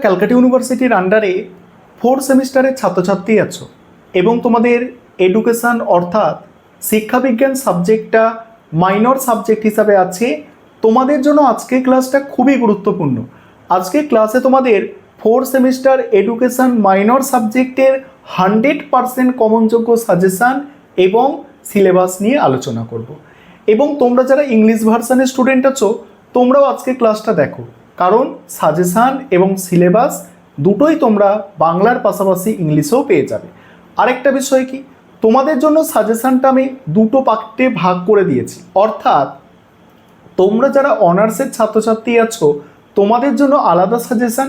ক্যালকাটা ইউনিভার্সিটির আন্ডারে 4th সেমিস্টারের ছাত্রছাত্রী আছো এবং তোমাদের এডুকেশন অর্থাৎ শিক্ষাবিজ্ঞান সাবজেক্টটা মাইনর সাবজেক্ট হিসাবে আছে। তোমাদের জন্য আজকের ক্লাসটা খুবই গুরুত্বপূর্ণ। আজকের ক্লাসে তোমাদের 4th সেমিস্টার এডুকেশন মাইনর সাবজেক্টের 100% কমনযোগ্য সাজেশান এবং সিলেবাস নিয়ে আলোচনা করব। এবং তোমরা যারা ইংলিশ ভার্সানের স্টুডেন্ট আছো তোমরাও আজকে ক্লাসটা দেখো, কারণ সাজেশান এবং সিলেবাস দুটোই তোমরা বাংলার পাশাপাশি ইংলিশেও পেয়ে যাবে। আরেকটা বিষয় কি, তোমাদের জন্য সাজেশানটা আমি দুটো পার্টে ভাগ করে দিয়েছি, অর্থাৎ তোমরা যারা অনার্সের ছাত্রছাত্রী আছো তোমাদের জন্য আলাদা সাজেশান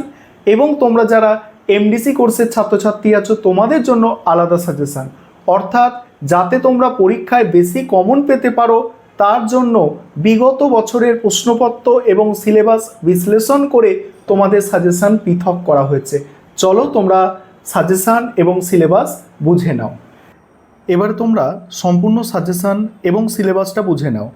এবং তোমরা যারা এমডিসি কোর্সের ছাত্রছাত্রী আছো তোমাদের জন্য আলাদা সাজেশান। অর্থাৎ যাতে তোমরা পরীক্ষায় বেশি কমন পেতে পারো তার জন্য বিগত বছরের প্রশ্নপত্র এবং সিলেবাস বিশ্লেষণ করে তোমাদের সাজেশান পৃথক করা হয়েছে। চলো তোমরা সাজেশান এবং সিলেবাস বুঝে নাও। এবার তোমরা সম্পূর্ণ সাজেশান এবং সিলেবাসটা বুঝে নাও।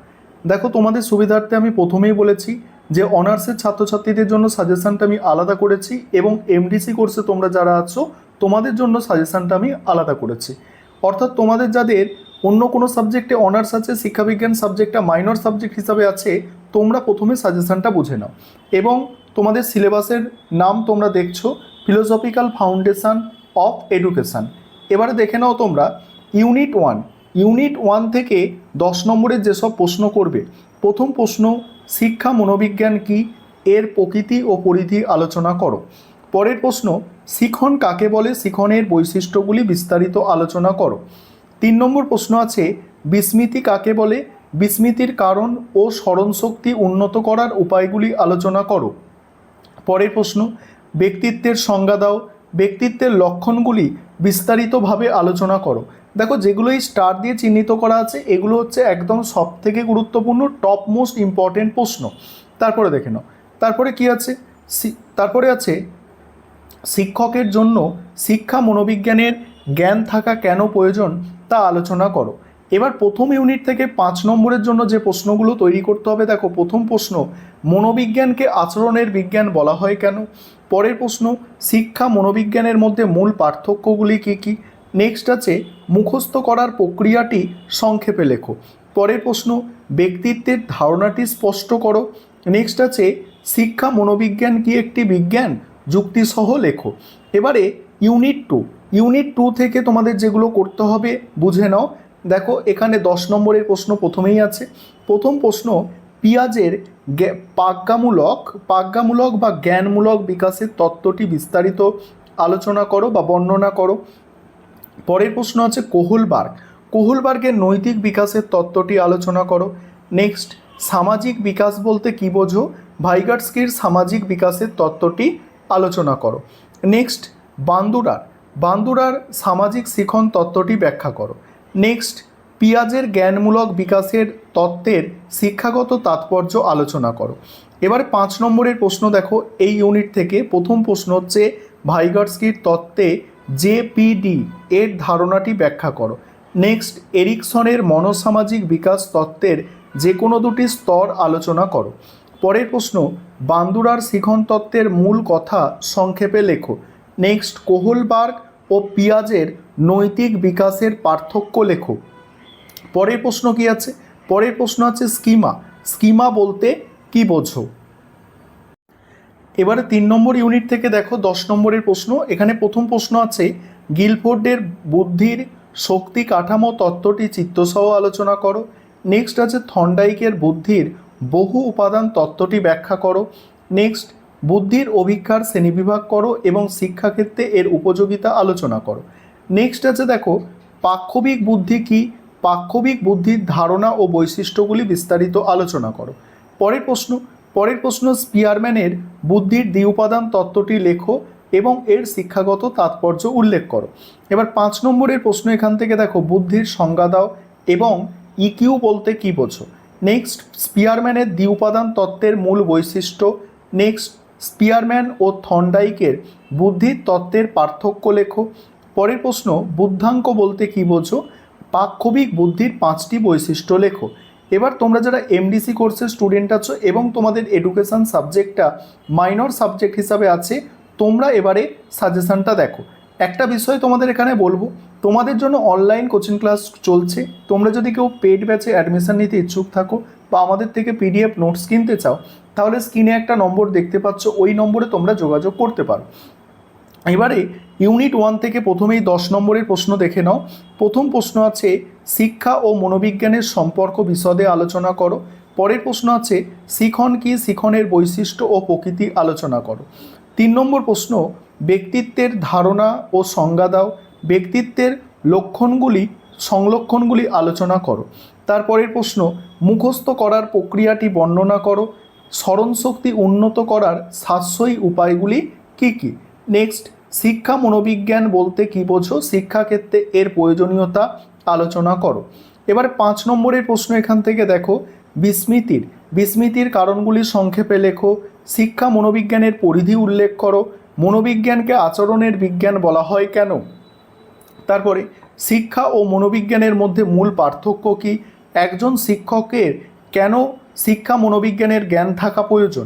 দেখো, তোমাদের সুবিধার্থে আমি প্রথমেই বলেছি যে অনার্সের ছাত্রছাত্রীদের জন্য সাজেশানটা আমি আলাদা করেছি এবং এমডিসি কোর্সে তোমরা যারা আছো তোমাদের জন্য সাজেশানটা আমি আলাদা করেছি। অর্থাৎ তোমাদের যাদের অন্য কোনো সাবজেক্টে অনার্স আছে, শিক্ষাবিজ্ঞান সাবজেক্টটা মাইনর সাবজেক্ট হিসাবে আছে, তোমরা প্রথমে সাজেশানটা বুঝে নাও। এবং তোমাদের সিলেবাসের নাম তোমরা দেখছো, ফিলোসফিক্যাল ফাউন্ডেশন অফ এডুকেশান। এবারে দেখে নাও তোমরা ইউনিট 1 থেকে 10 নম্বরের যেসব প্রশ্ন করবে। প্রথম প্রশ্ন, শিক্ষা মনোবিজ্ঞান কি, এর প্রকৃতি ও পরিধি আলোচনা করো। পরের প্রশ্ন, শিখন কাকে বলে, শিখনের বৈশিষ্ট্যগুলি বিস্তারিত আলোচনা করো। 3 নম্বর প্রশ্ন আছে, বিস্মৃতি কাকে বলে, বিস্মৃতির কারণ ও স্মরণশক্তি উন্নত করার উপায়গুলি আলোচনা করো। পরের প্রশ্ন, ব্যক্তিত্বের সংজ্ঞা দাও, ব্যক্তিত্বের লক্ষণগুলি বিস্তারিতভাবে আলোচনা করো। দেখো, যেগুলোই স্টার দিয়ে চিহ্নিত করা আছে এগুলো হচ্ছে একদম সবথেকে গুরুত্বপূর্ণ টপ মোস্ট ইম্পর্টেন্ট প্রশ্ন। তারপরে দেখে নাও, তারপরে কি আছে, তারপরে আছে শিক্ষকের জন্য শিক্ষা মনোবিজ্ঞানের জ্ঞান থাকা কেন প্রয়োজন তা আলোচনা করো। এবার প্রথম ইউনিট থেকে 5 নম্বরের জন্য যে প্রশ্নগুলো তৈরি করতে হবে, দেখো প্রথম প্রশ্ন, মনোবিজ্ঞানকে আচরণের বিজ্ঞান বলা হয় কেন। পরের প্রশ্ন, শিক্ষা মনোবিজ্ঞানের মধ্যে মূল পার্থক্যগুলি কী কী। নেক্সট আছে, মুখস্থ করার প্রক্রিয়াটি সংক্ষেপে লেখো। পরের প্রশ্ন, ব্যক্তিত্বের ধারণাটি স্পষ্ট করো। নেক্সট আছে, শিক্ষা মনোবিজ্ঞান কি একটি বিজ্ঞান, যুক্তিসহ লেখো। এবারে ইউনিট 2 থেকে তোমাদের যেগুলো করতে হবে বুঝে নাও। দেখো, এখানে 10 নম্বরের প্রশ্ন প্রথমেই আছে। প্রথম প্রশ্ন, পিয়াজের প্রাজ্ঞামূলক বা জ্ঞানমূলক বিকাশের তত্ত্বটি বিস্তারিত আলোচনা করো বা বর্ণনা করো। পরের প্রশ্ন আছে, কোহলবার্গের নৈতিক বিকাশের তত্ত্বটি আলোচনা করো। নেক্সট, সামাজিক বিকাশ বলতে কী বোঝো, ভাইগাটস্কির সামাজিক বিকাশের তত্ত্বটি আলোচনা করো। নেক্সট, বান্দুরার সামাজিক শিখন তত্ত্বটি ব্যাখ্যা করো। নেক্সট, পিয়াজের জ্ঞানমূলক বিকাশের তত্ত্বের শিক্ষাগত তাৎপর্য আলোচনা করো। এবার 5 নম্বরের প্রশ্ন দেখো, এই ইউনিট থেকে প্রথম প্রশ্ন হচ্ছে, ভাইগাটস্কির তত্ত্বে জেপিডি এর ধারণাটি ব্যাখ্যা করো। নেক্সট, এরিকসনের মনোসামাজিক বিকাশ তত্ত্বের যে কোনো দুটি স্তর আলোচনা করো। পরের প্রশ্ন, বান্দুরার শিখন তত্ত্বের মূল কথা সংক্ষেপে লেখো। নেক্সট, কোহলবার্গ ও পিয়াজের নৈতিক বিকাশের পার্থক্য লেখো। পরের প্রশ্ন কি আছে, পরের প্রশ্ন আছে, স্কিমা বলতে কি বোঝো। এবারে 3 নম্বর ইউনিট থেকে দেখো 10 নম্বরের প্রশ্ন। এখানে প্রথম প্রশ্ন আছে, গিলফোর্ডের বুদ্ধির শক্তি কাঠামো তত্ত্বটি চিত্তসহ আলোচনা করো। নেক্সট আছে, থর্নডাইকের বুদ্ধির বহু উপাদান তত্ত্বটি ব্যাখ্যা করো। নেক্সট, বুদ্ধির অভিজ্ঞার শ্রেণীবিভাগ করো এবং শিক্ষাক্ষেত্রে এর উপযোগিতা আলোচনা করো। নেক্সট আছে, দেখো পাক্ষবিক বুদ্ধি কি, পাক্ষবিক বুদ্ধির ধারণা ও বৈশিষ্ট্যগুলি বিস্তারিত আলোচনা করো। পরের প্রশ্ন, স্পিয়ারম্যানের বুদ্ধির দ্বি-উপাদান তত্ত্বটি লেখো এবং এর শিক্ষাগত তাৎপর্য উল্লেখ করো। এবার 5 নম্বরের প্রশ্ন এখান থেকে দেখো, বুদ্ধির সংজ্ঞা দাও এবং ইকিউ বলতে কী বোঝো। নেক্সট, স্পিয়ারম্যানের দ্বি-উপাদান তত্ত্বের মূল বৈশিষ্ট্য। নেক্সট, স্পিয়ারম্যান ও থর্নডাইকের বুদ্ধির তত্ত্বের পার্থক্য লেখো। পরের প্রশ্ন, বুদ্ধাঙ্ক বলতে কী বোঝো, পাক্ষবিক বুদ্ধির 5টি বৈশিষ্ট্য লেখো। এবার তোমরা যারা এমডিসি কোর্সের স্টুডেন্ট আছো এবং তোমাদের এডুকেশন সাবজেক্টটা মাইনর সাবজেক্ট হিসাবে আছে তোমরা এবারে সাজেশনটা দেখো। একটা বিষয় তোমাদের এখানে বলবো, তোমাদের জন্য অনলাইন কোচিং ক্লাস চলছে। তোমরা যদি কেউ পেড ব্যাচে অ্যাডমিশন নিতে ইচ্ছুক থাকো বা আমাদের থেকে পিডিএফ নোটস কিনতে চাও, তাহলে স্ক্রিনে একটা নম্বর দেখতে পাচ্ছ, ওই নম্বরে তোমরা যোগাযোগ করতে পারো। এবারে ইউনিট 1 থেকে প্রথমেই 10 নম্বরের প্রশ্ন দেখে নাও। প্রথম প্রশ্ন আছে শিক্ষা ও মনোবিজ্ঞানের সম্পর্ক বিশদে আলোচনা করো। পরের প্রশ্ন আছে শিখন কি, শিখনের বৈশিষ্ট্য ও প্রকৃতি আলোচনা করো। 3 নম্বর প্রশ্ন ব্যক্তিত্বের ধারণা ও সংজ্ঞা দাও। ব্যক্তিত্বের সংলক্ষণগুলি আলোচনা করো। তারপরের প্রশ্ন মুখস্থ করার প্রক্রিয়াটি বর্ণনা করো। স্মরণশক্তি উন্নত করার সাশ্রয়ী উপায়গুলি কী কী। নেক্সট শিক্ষা মনোবিজ্ঞান বলতে কী বোঝো, শিক্ষাক্ষেত্রে এর প্রয়োজনীয়তা আলোচনা করো। এবার 5 নম্বরের প্রশ্ন এখান থেকে দেখো বিস্মৃতির কারণগুলি সংক্ষেপে লেখো। শিক্ষা মনোবিজ্ঞানের পরিধি উল্লেখ করো। মনোবিজ্ঞানকে আচরণের বিজ্ঞান বলা হয় কেন। তারপরে শিক্ষা ও মনোবিজ্ঞানের মধ্যে মূল পার্থক্য কী। একজন শিক্ষকের কেন শিক্ষা মনোবিজ্ঞানের জ্ঞান থাকা প্রয়োজন।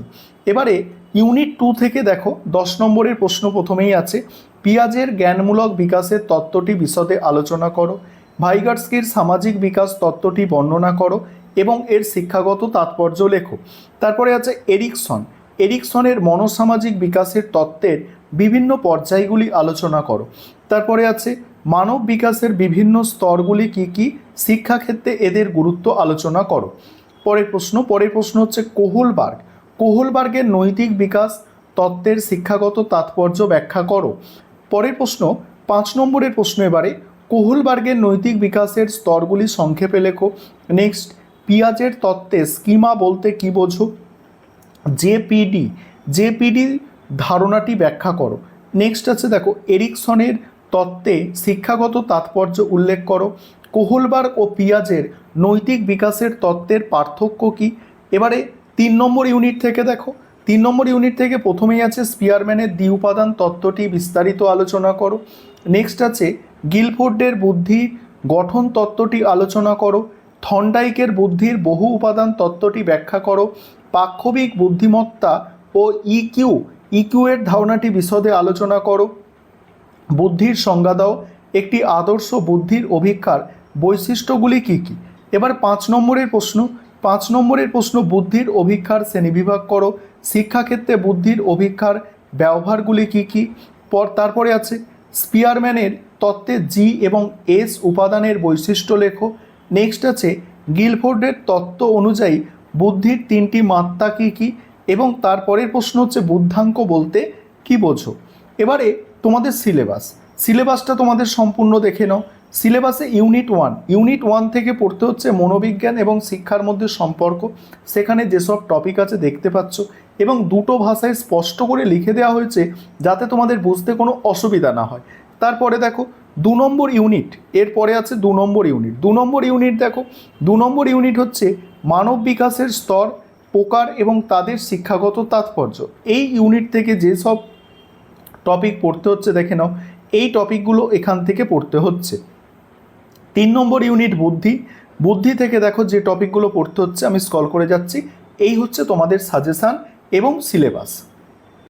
এবারে ইউনিট 2 থেকে দেখো 10 নম্বরের প্রশ্ন প্রথমেই আছে পিয়াজের জ্ঞানমূলক বিকাশের তত্ত্বটি বিশদে আলোচনা করো। ভাইগটস্কির সামাজিক বিকাশ তত্ত্বটি বর্ণনা করো এবং এর শিক্ষাগত তাৎপর্য লেখো। তারপরে আছে এরিকসনের মনোসামাজিক বিকাশের তত্ত্বের বিভিন্ন পর্যায়গুলি আলোচনা করো। তারপরে আছে মানব বিকাশের বিভিন্ন স্তরগুলি কী কী, শিক্ষাক্ষেত্রে এদের গুরুত্ব আলোচনা করো। পরের প্রশ্ন হচ্ছে কোহলবার্গের নৈতিক বিকাশ তত্ত্বের শিক্ষাগত তাৎপর্য ব্যাখ্যা করো। পরের প্রশ্ন 5 নম্বরের প্রশ্ন এবারে কোহলবার্গের নৈতিক বিকাশের স্তরগুলি সংক্ষেপে লেখো। নেক্সট পিয়াজের তত্ত্বে স্কিমা বলতে কী বোঝো। জেপিডি ধারণাটি ব্যাখ্যা করো। নেক্সট আছে দেখো এরিকসনের তত্ত্বে শিক্ষাগত তাৎপর্য উল্লেখ করো। কোহলবার্গ ও পিয়াজের নৈতিক বিকাশের তত্ত্বের পার্থক্য কী। এবারে 3 নম্বর ইউনিট থেকে দেখো 3 নম্বর ইউনিট থেকে প্রথমেই আছে স্পিয়ারম্যানের দ্বি উপাদান তত্ত্বটি বিস্তারিত আলোচনা করো। নেক্সট আছে গিলফোর্ডের বুদ্ধির গঠন তত্ত্বটি আলোচনা করো। থর্নডাইকের বুদ্ধির বহু উপাদান তত্ত্বটি ব্যাখ্যা করো। পাক্ষবিক বুদ্ধিমত্তা ও ইকিউ এর ধারণাটি বিশদে আলোচনা করো। বুদ্ধির সংজ্ঞা দাও। একটি আদর্শ বুদ্ধির অভিক্ষার বৈশিষ্ট্যগুলি কী কী। এবার 5 নম্বরের প্রশ্ন বুদ্ধির অভিক্ষার শ্রেণীবিভাগ করো। শিক্ষাক্ষেত্রে বুদ্ধির অভিক্ষার ব্যবহারগুলি কী কী। তারপরে আছে স্পিয়ারম্যানের তত্ত্বে জি এবং এস উপাদানের বৈশিষ্ট্য লেখো। নেক্সট আছে গিলফোর্ডের তত্ত্ব অনুযায়ী বুদ্ধির 3টি মাত্রা কী কী এবং তারপরের প্রশ্ন হচ্ছে বুদ্ধাঙ্ক বলতে কী বোঝো। এবারে তোমাদের সিলেবাসটা তোমাদের সম্পূর্ণ দেখে নাও। সিলেবাসে ইউনিট 1 থেকে পড়তে হচ্ছে মনোবিজ্ঞান এবং শিক্ষার মধ্যে সম্পর্ক। সেখানে যেসব টপিক আছে দেখতে পাচ্ছ এবং দুটো ভাষায় স্পষ্ট করে লিখে দেওয়া হয়েছে যাতে তোমাদের বুঝতে কোনো অসুবিধা না হয়। তারপরে দেখো 2 নম্বর ইউনিট, এরপরে আছে 2 নম্বর ইউনিট দেখো 2 নম্বর ইউনিট হচ্ছে মানব বিকাশের স্তর, প্রকার এবং তাদের শিক্ষাগত তাৎপর্য। এই ইউনিট থেকে যেসব টপিক পড়তে হচ্ছে দেখে নাও, এই টপিকগুলো এখান থেকে পড়তে হচ্ছে। 3 নম্বর ইউনিট বুদ্ধি থেকে দেখো যে টপিকগুলো পড়তে হচ্ছে, আমি স্ক্রল করে যাচ্ছি, এই হচ্ছে তোমাদের সাজেশান এবং সিলেবাস।